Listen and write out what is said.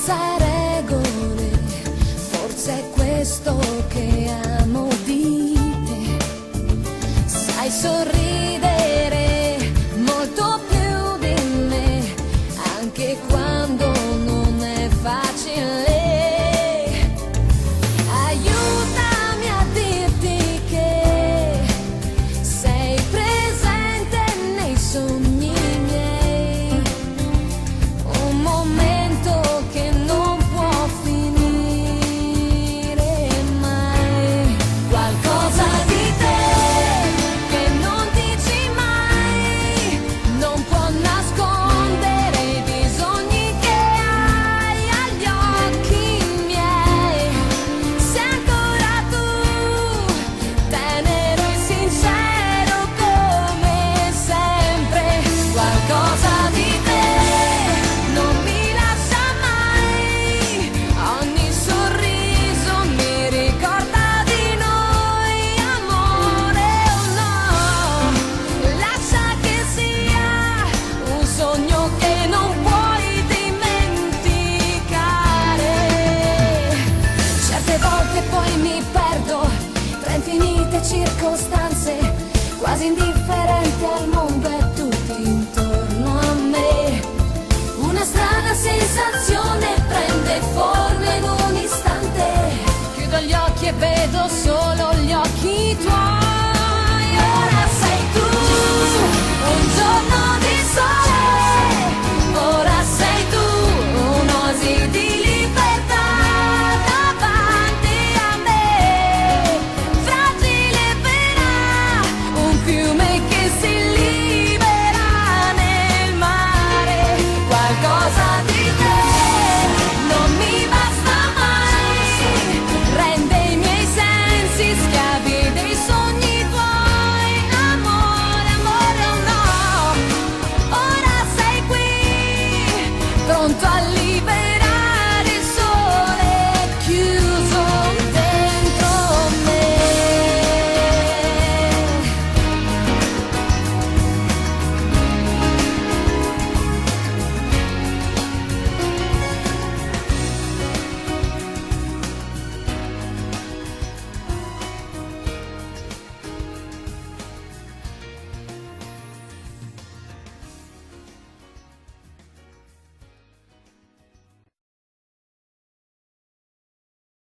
senza regole, forse è questo che amo di te. Sai sorridere molto più di me, anche quando non è facile. Aiutami a dirti che sei presente nei sogni miei, un momento che non può finire mai. Qualcosa di te che non dici mai, non può nascondere i bisogni che hai agli occhi miei. Sei ancora tu, tenero e sincero come sempre. Qualcosa di te non mi lascia mai, ogni sorriso mi ricorda di noi, amore o no. Lascia che sia un sogno che non puoi dimenticare. Certe volte poi mi perdo tra infinite circostanze, quasi indifferente al mondo e tutti intorno a me. Una strana sensazione prende forma.